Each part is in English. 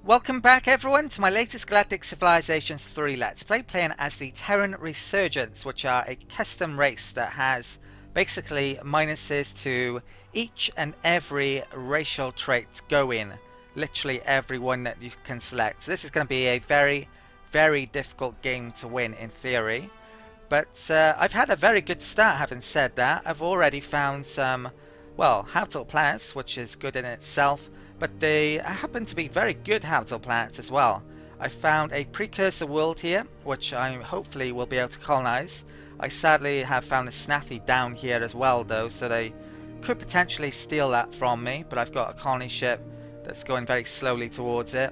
Welcome back everyone to my latest Galactic Civilizations 3 Let's Play, playing as the Terran Resurgence, which are a custom race that has basically minuses to each and every racial trait going. Literally every one that you can select. So this is going to be a very, very difficult game to win in theory. But I've had a very good start, having said that. I've already found some, well, habitable planets, which is good in itself, but they happen to be very good habitable planets as well. I found a precursor world here, which I hopefully will be able to colonize. I sadly have found a snaffy down here as well, though, so they could potentially steal that from me, but I've got a colony ship that's going very slowly towards it.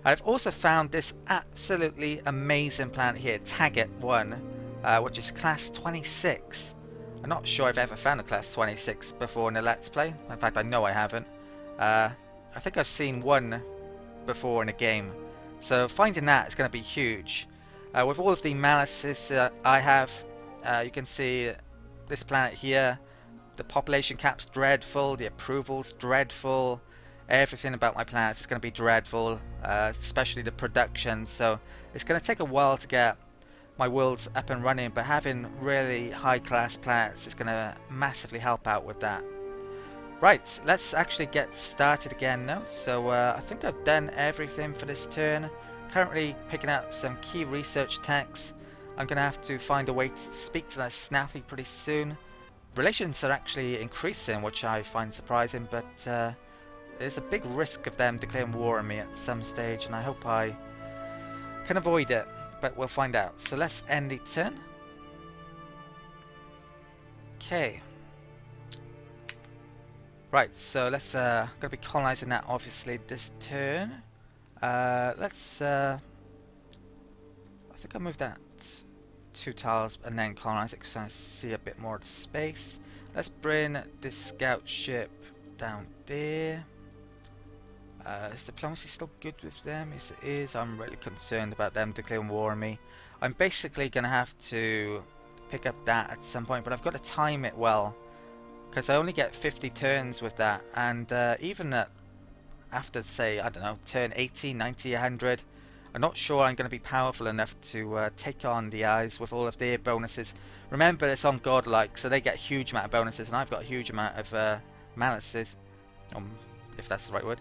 I've also found this absolutely amazing planet here, Taggart 1, which is class 26. I'm not sure I've ever found a class 26 before in a Let's Play. In fact, I know I haven't. I think I've seen one before in a game. So finding that is going to be huge. With all of the malices I have, you can see this planet here. The population cap's dreadful, the approval's dreadful. Everything about my planet is going to be dreadful, especially the production. So it's going to take a while to get my worlds up and running, but having really high class planets is going to massively help out with that. Right, let's actually get started again now. So I think I've done everything for this turn. Currently picking up some key research techs. I'm going to have to find a way to speak to that snaffy pretty soon. Relations are actually increasing, which I find surprising, but there's a big risk of them declaring war on me at some stage, and I hope I can avoid it, but we'll find out. So let's end the turn. Okay. Right, so let's gonna be colonizing that obviously this turn. Let's I think I'll move that 2 tiles and then colonize it because I see a bit more of the space. Let's bring this scout ship down there. Is diplomacy still good with them? Yes, it is. I'm really concerned about them declaring war on me. I'm basically gonna have to pick up that at some point, but I've got to time it well, because I only get 50 turns with that, and even after, say, I don't know, turn 80, 90, 100, I'm not sure I'm going to be powerful enough to take on the eyes with all of their bonuses. Remember, it's on Godlike, so they get a huge amount of bonuses, and I've got a huge amount of malices, if that's the right word,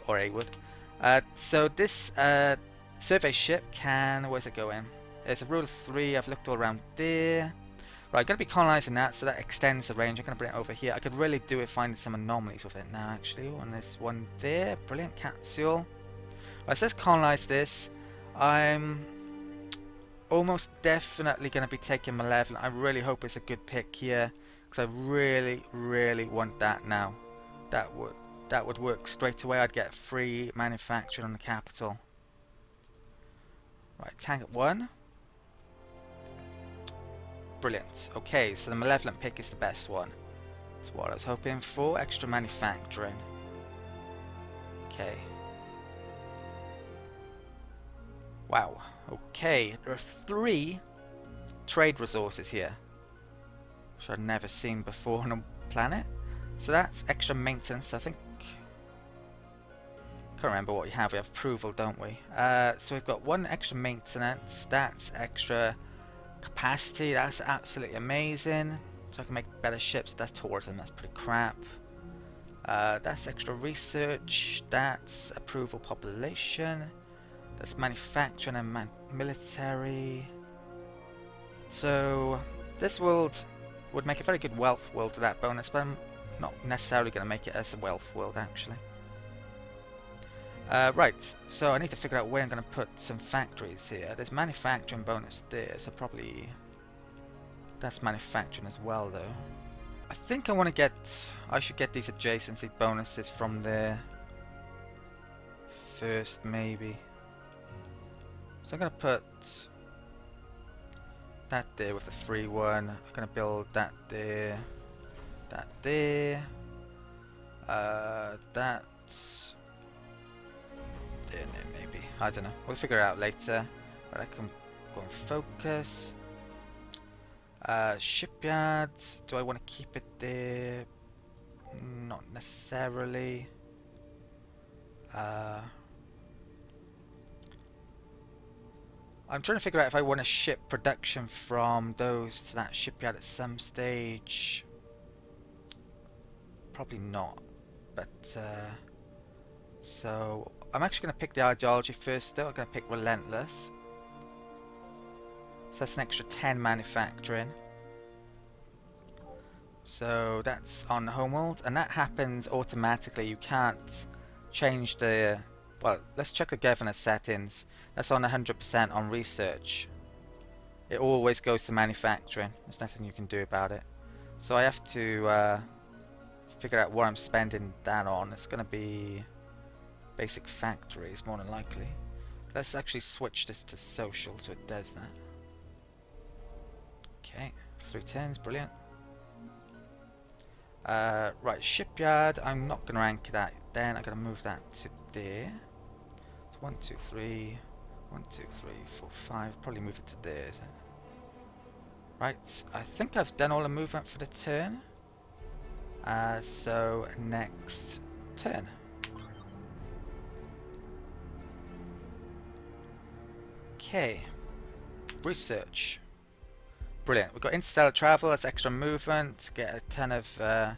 or a word. So this survey ship can, where's it going? There's a rule of 3, I've looked all around there. Right, I'm going to be colonizing that, so that extends the range. I'm going to bring it over here. I could really do it finding some anomalies with it now, actually. And there's one there. Brilliant capsule. Right, so let's colonize this. I'm almost definitely going to be taking Malevolent. I really hope it's a good pick here, because I really, really want that now. That would work straight away. I'd get free manufacturing on the capital. Right, Taggart 1. Brilliant. Okay, so the Malevolent pick is the best one. That's what I was hoping for. Extra manufacturing. Okay. Wow. Okay, there are 3 trade resources here, which I've never seen before on a planet. So that's extra maintenance, I think. Can't remember what we have. We have approval, don't we? So we've got 1 extra maintenance. That's extra capacity. That's absolutely amazing. So I can make better ships. That's tourism. That's pretty crap. That's extra research. That's approval population. That's manufacturing and military. So this world would make a very good wealth world to that bonus, but I'm not necessarily going to make it as a wealth world actually. Right, so I need to figure out where I'm going to put some factories here. There's manufacturing bonus there, so probably that's manufacturing as well though. I think I should get these adjacency bonuses from there first maybe. So I'm going to put that there with the free one. I'm going to build that there, that there, that's maybe. I don't know. We'll figure it out later. But I can go and focus. Shipyards. Do I want to keep it there? Not necessarily. I'm trying to figure out if I want to ship production from those to that shipyard at some stage. Probably not. But, so I'm actually going to pick the ideology first though. I'm going to pick Relentless. So that's an extra 10 manufacturing. So that's on Homeworld, and that happens automatically. You can't change the... Well, let's check the governor settings. That's on 100% on research. It always goes to manufacturing. There's nothing you can do about it. So I have to figure out what I'm spending that on. It's going to be basic factories, more than likely. Let's actually switch this to social so it does that. Okay, 3 turns, brilliant. Right, shipyard, I'm not going to anchor that then. I'm going to move that to there. So 1, 2, 3, 1, 2, 3, 4, 5. Probably move it to there, is it? Right, I think I've done all the movement for the turn. So next turn. Okay, research. Brilliant. We've got interstellar travel, that's extra movement, get a ton of,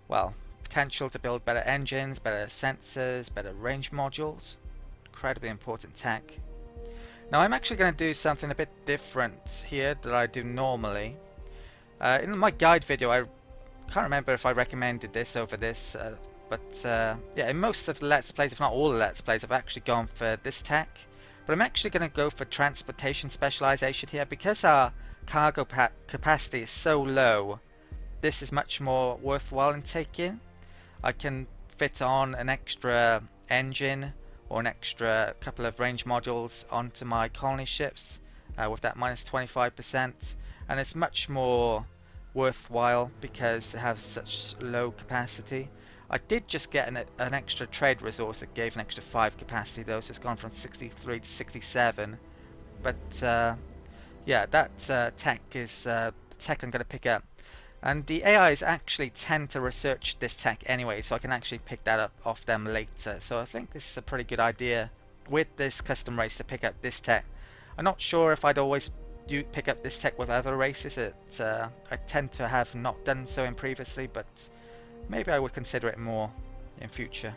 well, potential to build better engines, better sensors, better range modules. Incredibly important tech. Now I'm actually going to do something a bit different here that I do normally. In my guide video, I can't remember if I recommended this over this, but yeah, in most of the Let's Plays, if not all the Let's Plays, I've actually gone for this tech. But I'm actually going to go for transportation specialization here because our cargo capacity is so low. This is much more worthwhile in taking. I can fit on an extra engine or an extra couple of range modules onto my colony ships with that minus 25%, and it's much more worthwhile because they have such low capacity. I did just get an extra trade resource that gave an extra 5 capacity though, so it's gone from 63 to 67. But yeah, that tech is the tech I'm going to pick up. And the AIs actually tend to research this tech anyway, so I can actually pick that up off them later. So I think this is a pretty good idea with this custom race to pick up this tech. I'm not sure if I'd always pick up this tech with other races. I tend to have not done so in previously, but maybe I would consider it more in future.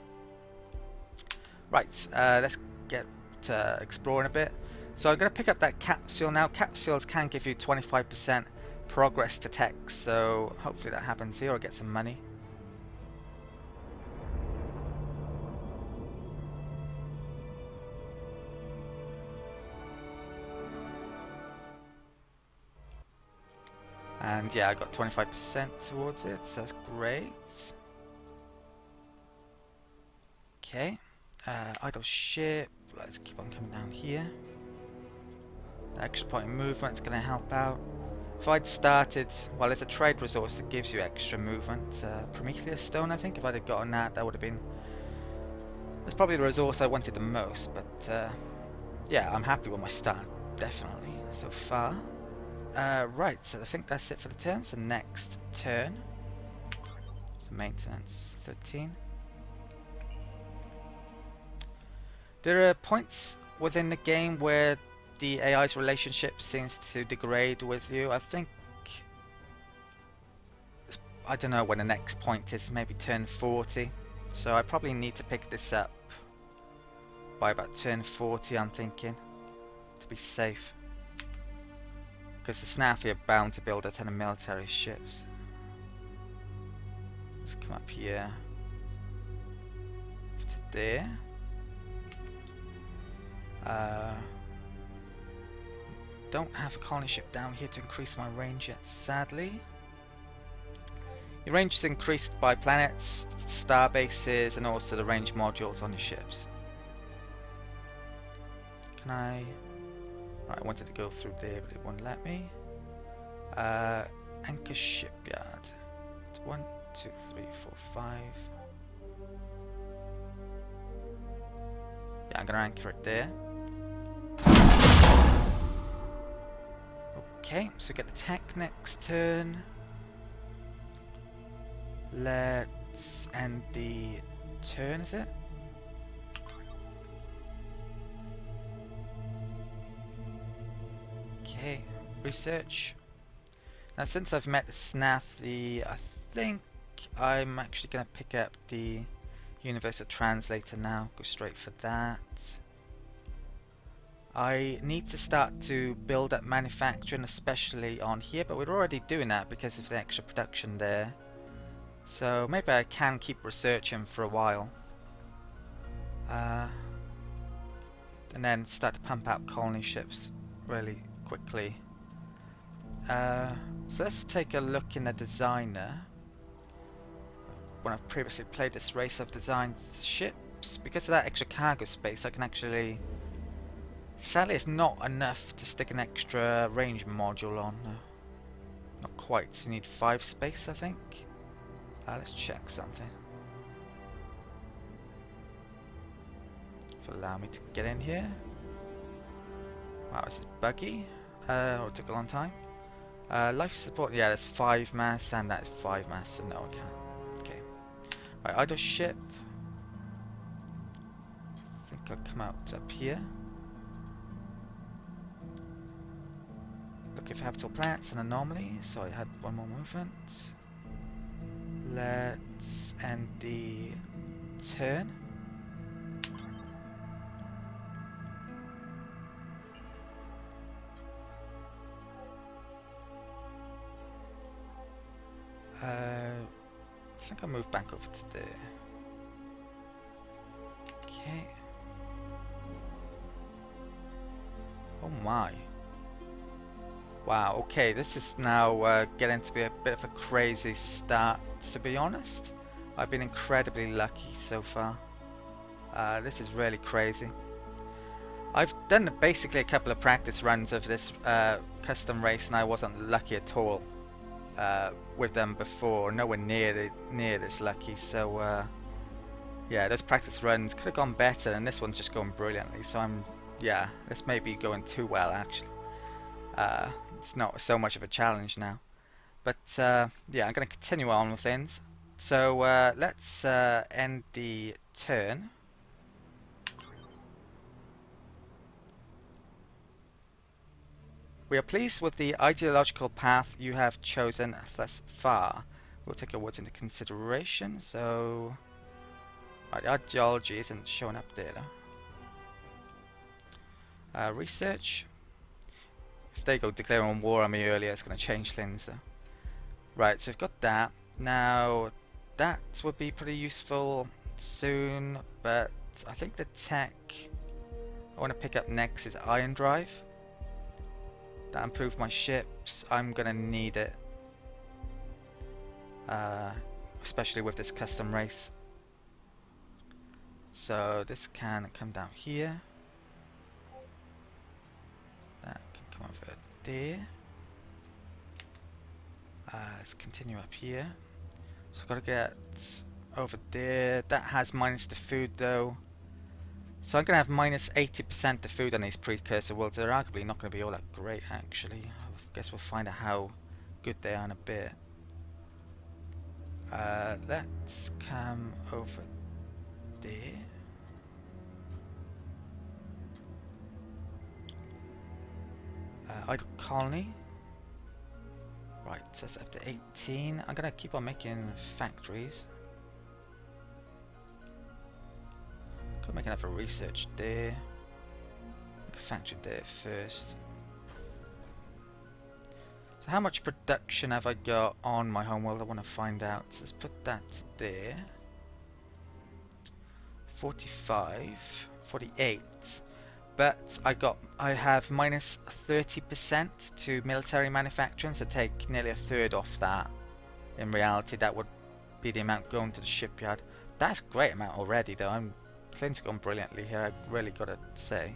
Right, let's get to exploring a bit. So I'm going to pick up that capsule now. Capsules can give you 25% progress to tech, so hopefully that happens here or get some money. And yeah, I got 25% towards it, so that's great. Okay, idle ship, let's keep on coming down here. The extra point of movement is going to help out. If I'd started, well, there's a trade resource that gives you extra movement. Prometheus stone, I think. If I'd have gotten that, that would have been... That's probably the resource I wanted the most, but yeah, I'm happy with my start, definitely, so far. Right, so I think that's it for the turn. So next turn. So maintenance 13. There are points within the game where the AI's relationship seems to degrade with you. I think, I don't know when the next point is, maybe turn 40. So I probably need to pick this up by about turn 40, I'm thinking, to be safe. Because the Snaffy are bound to build a ton of military ships. Let's come up here to there. Don't have a colony ship down here to increase my range yet, sadly. Your range is increased by planets, star bases, and also the range modules on your ships. Can I... Right, I wanted to go through there, but it won't let me. Anchor shipyard. It's 1, 2, 3, 4, 5. Yeah, I'm gonna anchor it there. Okay, so get the tech next turn. Let's end the turn, is it? Okay, research. Now since I've met Snaffy, I think I'm actually going to pick up the Universal Translator now. Go straight for that. I need to start to build up manufacturing, especially on here, but we're already doing that because of the extra production there. So maybe I can keep researching for a while. And then start to pump out colony ships really quickly. So let's take a look in the designer. When I've previously played this race, I've designed ships. Because of that extra cargo space, I can actually... Sadly, it's not enough to stick an extra range module on. Not quite. You need 5 space, I think. Let's check something. If it'll allow me to get in here. Wow, this is buggy. It took a long time. Life support, yeah, that's 5 mass, and that's 5 mass, so no, I can't. Okay. Right, idle ship. I think I'll come out up here. Looking for habitable planets and anomalies, so I had one more movement. Let's end the turn. I think I'll move back over to there. Okay. Oh my. Wow, okay, this is now getting to be a bit of a crazy start, to be honest. I've been incredibly lucky so far. This is really crazy. I've done basically a couple of practice runs of this custom race, and I wasn't lucky at all with them before. Nowhere near this lucky, so yeah, those practice runs could have gone better, and this one's just going brilliantly, so yeah, this may be going too well, actually. It's not so much of a challenge now. But yeah, I'm going to continue on with things. So let's end the turn. We are pleased with the ideological path you have chosen thus far. We'll take your words into consideration. So, right, ideology isn't showing up there though. Research. If they go declaring war on me earlier, it's going to change things though. Right, so we've got that. Now, that would be pretty useful soon, but I think the tech I want to pick up next is Iron Drive. That improves my ships. I'm going to need it. Especially with this custom race. So this can come down here. That can come over there. Let's continue up here. So I've got to get over there. That has minus the food though. So I'm going to have minus 80% the food on these precursor worlds. They're arguably not going to be all that great actually. I guess we'll find out how good they are in a bit. Let's come over there. Idle colony. Right, so that's up to 18. I'm going to keep on making factories. Could make another research there. Make a factory there first. So how much production have I got on my homeworld? I want to find out. So let's put that there. 45, 48. But I have minus 30% to military manufacturing, so take nearly a third off that. In reality, that would be the amount going to the shipyard. That's a great amount already, though. Things have gone brilliantly here, I really got to say.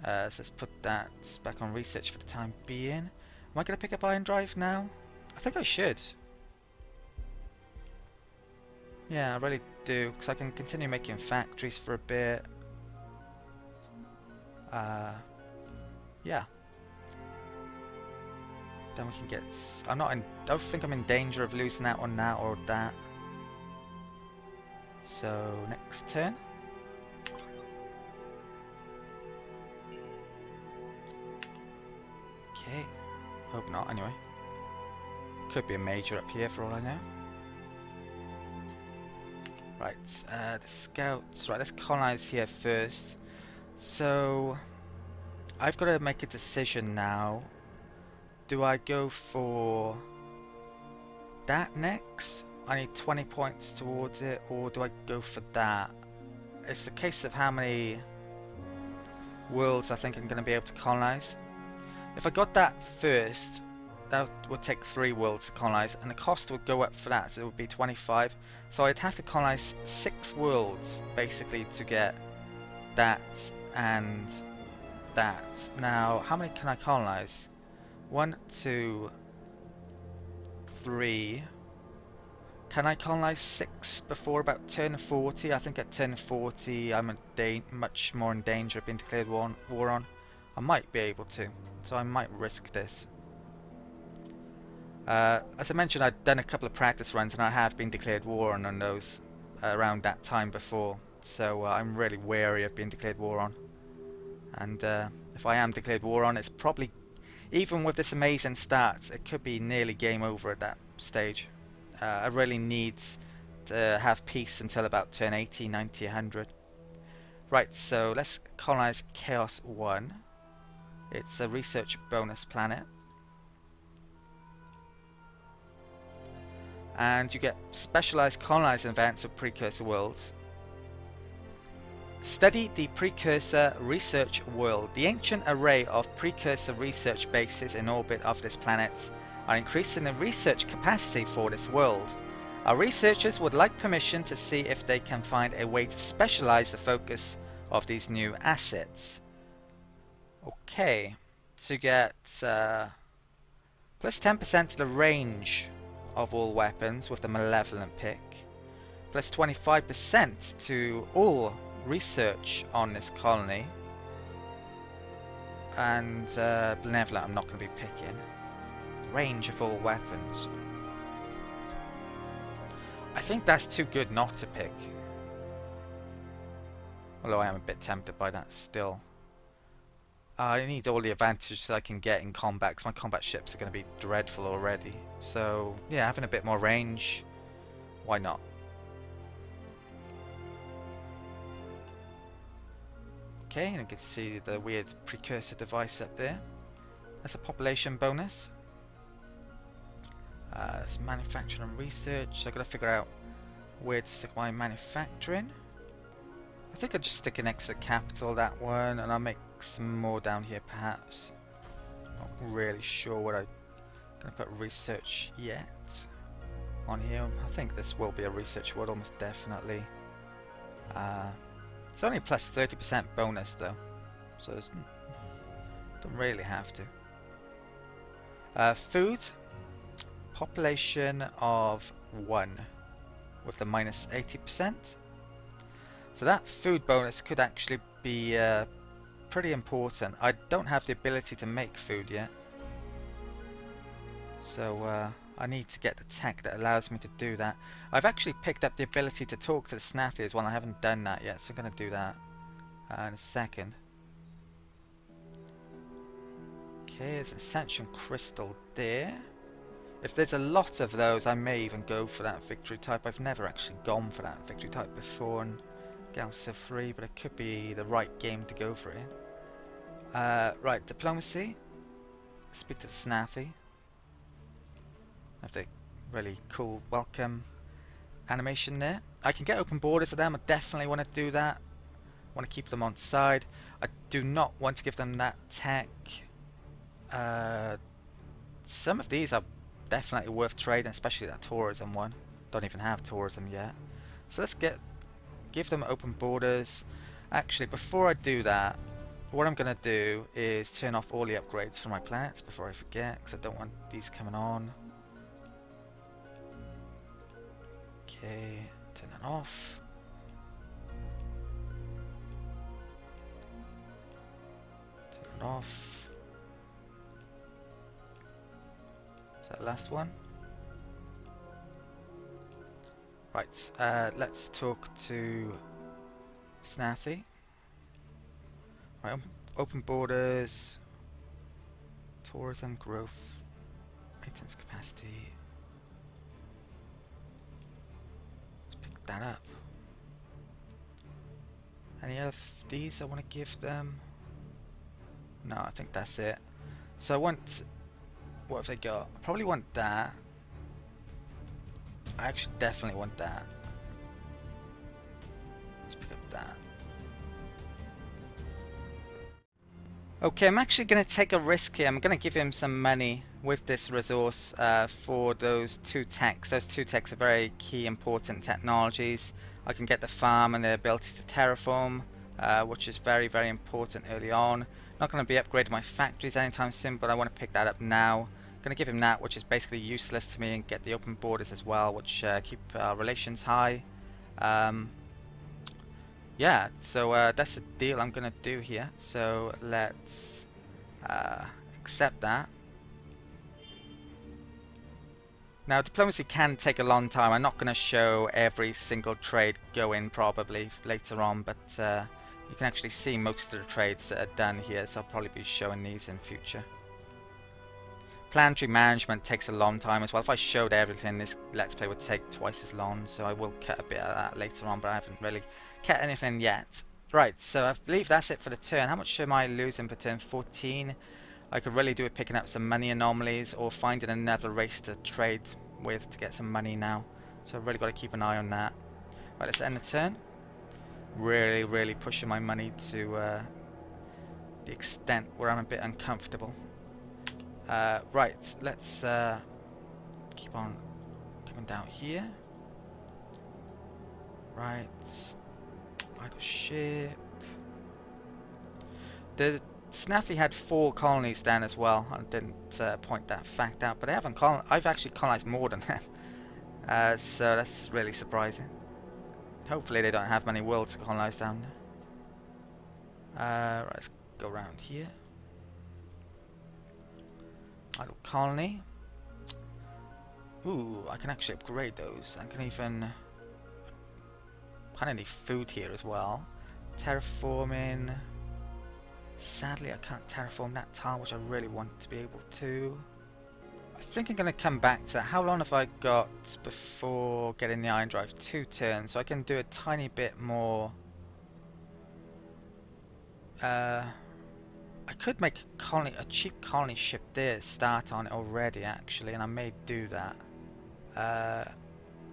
So let's put that back on research for the time being. Am I going to pick up Iron Drive now? I think I should. Yeah, I really do, because I can continue making factories for a bit. Yeah. Then we can get... I don't think I'm in danger of losing that on that or that. So, next turn. Okay, hope not anyway. Could be a major up here for all I know. Right, the scouts. Right, let's colonize here first. So, I've got to make a decision now. Do I go for that next? I need 20 points towards it, or do I go for that? It's a case of how many worlds I think I'm going to be able to colonize. If I got that first, that would take 3 worlds to colonize, and the cost would go up for that, so it would be 25. So I'd have to colonize 6 worlds basically to get that and that. Now, how many can I colonize? 1, 2, 3. Can I colonize 6 before about turn 40? I think at turn 40 I'm much more in danger of being declared war on. I might be able to, so I might risk this. As I mentioned, I'd done a couple of practice runs and I have been declared war on those around that time before, so I'm really wary of being declared war on. And if I am declared war on, it's probably, even with this amazing start, it could be nearly game over at that stage. I really need to have peace until about turn 80, 90, 100. Right, so let's colonize Chaos 1. It's a research bonus planet. And you get specialized colonizing events of precursor worlds. Study the precursor research world. The ancient array of precursor research bases in orbit of this planet are increasing the research capacity for this world. Our researchers would like permission to see if they can find a way to specialize the focus of these new assets. Okay, to get plus 10% to the range of all weapons with the malevolent pick, plus 25% to all research on this colony, and benevolent I'm not going to be picking. Range of all weapons. I think that's too good not to pick, although I am a bit tempted by that still. I need all the advantages I can get in combat, because my combat ships are going to be dreadful already. So yeah, having a bit more range, why not? Okay, and you can see the weird precursor device up there. That's a population bonus. It's manufacturing and research, so I've got to figure out where to stick my manufacturing. I think I'll just stick it next to the capital, that one, and I'll make some more down here perhaps. Not really sure what I'm going to put research yet on here. I think this will be a research world almost definitely. It's only plus 30% bonus though, so it's don't really have to. Food, population of 1 with the minus 80%. So that food bonus could actually be pretty important. I don't have the ability to make food yet, so I need to get the tech that allows me to do that. I've actually picked up the ability to talk to the snaffy as well. I haven't done that yet, so I'm going to do that in a second. Okay, there's an Ascension Crystal there. If there's a lot of those, I may even go for that victory type. I've never actually gone for that victory type before in Galaxy 3, but it could be the right game to go for it. Right, diplomacy. Speak to the snaffy. Have the really cool welcome animation there. I can get open borders with them. I definitely want to do that. I want to keep them on side. I do not want to give them that tech. Some of these are definitely worth trading, especially that tourism one. Don't even have tourism yet. So let's give them open borders. Actually, before I do that, what I'm going to do is turn off all the upgrades for my planets before I forget, because I don't want these coming on. Okay, turn that off. Turn it off. Is that the last one? Right, let's talk to Snaffy. Right, open borders. tourism, growth, maintenance capacity. Let's pick that up. Any of these I want to give them? No, I think that's it. So I want, what have they got? I probably want that. I actually definitely want that. Let's pick up that. Okay, I'm actually going to take a risk here. I'm going to give him some money with this resource for those two techs. Those two techs are very key, important technologies. I can get the farm and the ability to terraform, which is very, very important early on. Not going to be upgrading my factories anytime soon, but I want to pick that up now. Going to give him that, which is basically useless to me, and get the open borders as well, which keep relations high. Yeah, so that's the deal I'm going to do here. So let's accept that. Now, diplomacy can take a long time. I'm not going to show every single trade going probably later on, but you can actually see most of the trades that are done here, so I'll probably be showing these in future. Planetary management takes a long time as well. If I showed everything, this Let's Play would take twice as long, so I will cut a bit of that later on, but I haven't really cut anything yet. Right, so I believe that's it for the turn. How much am I losing per turn? 14. I could really do with picking up some money anomalies or finding another race to trade with to get some money now. So I've really got to keep an eye on that. Right, let's end the turn. Really, really pushing my money to the extent where I'm a bit uncomfortable. Right, let's keep on coming down here. Right, idle ship. The Snaffy had 4 colonies down as well. I didn't point that fact out, but I haven't I've actually colonized more than them. So that's really surprising. Hopefully they don't have many worlds to colonize down there. Right, let's go around here. Idle colony. Ooh, I can actually upgrade those. I can even kind of need food here as well. Terraforming. Sadly, I can't terraform that tile, which I really want to be able to. I think I'm going to come back to that. How long have I got before getting the iron drive? 2 turns, so I can do a tiny bit more. I could make a cheap colony ship there, start on it already actually, and I may do that.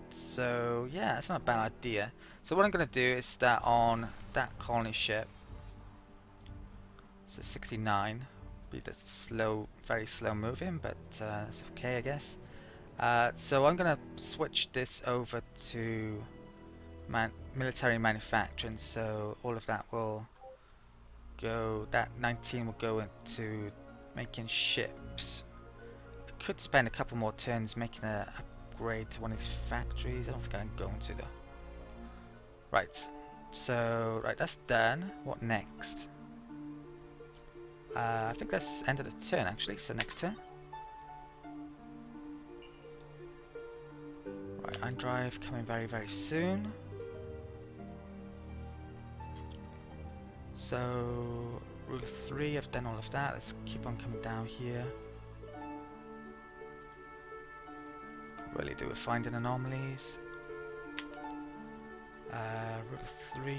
So yeah, it's not a bad idea. So what I'm going to do is start on that colony ship. So 69, be the slow, very slow moving, but it's okay I guess. So I'm going to switch this over to military manufacturing, so all of that will go, that 19 will go into making ships. I could spend a couple more turns making an upgrade to one of these factories. I don't think I'm going to though. Right, so right, that's done. What next? I think that's end of the turn actually, so next turn. Right, iron drive coming very, very soon. So, rule of 3, I've done all of that. Let's keep on coming down here. Really do with finding anomalies. Rule of 3.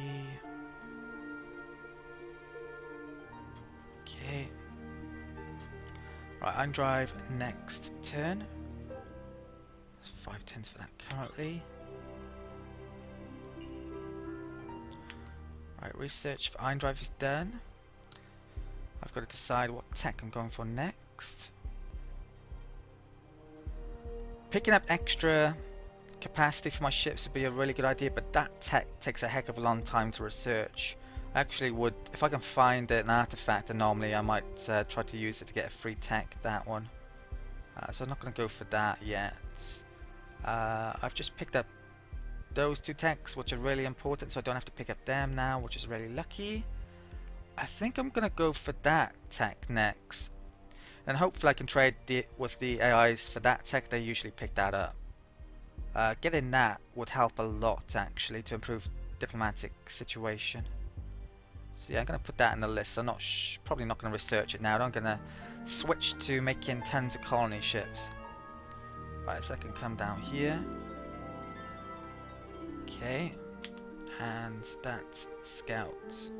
Okay. Right, iron drive next turn. There's 5 turns for that currently. Right, research for iron drive is done. I've got to decide what tech I'm going for next. Picking up extra capacity for my ships would be a really good idea, but that tech takes a heck of a long time to research. I actually would, if I can find an artifact anomaly, I might try to use it to get a free tech, that one. So I'm not going to go for that yet. I've just picked up those 2 techs, which are really important, so I don't have to pick up them now, which is really lucky. I think I'm going to go for that tech next. And hopefully I can trade with the AIs for that tech. They usually pick that up. Getting that would help a lot actually to improve diplomatic situation. So yeah, I'm going to put that in the list. I'm not probably not going to research it now. I'm going to switch to making tons of colony ships. Right, so I can come down here. Okay, and that scout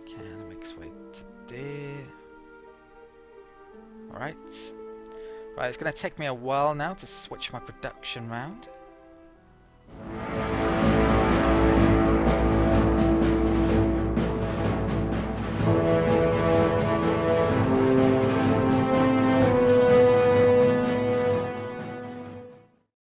can make its way to there. Alright. Right, it's going to take me a while now to switch my production round.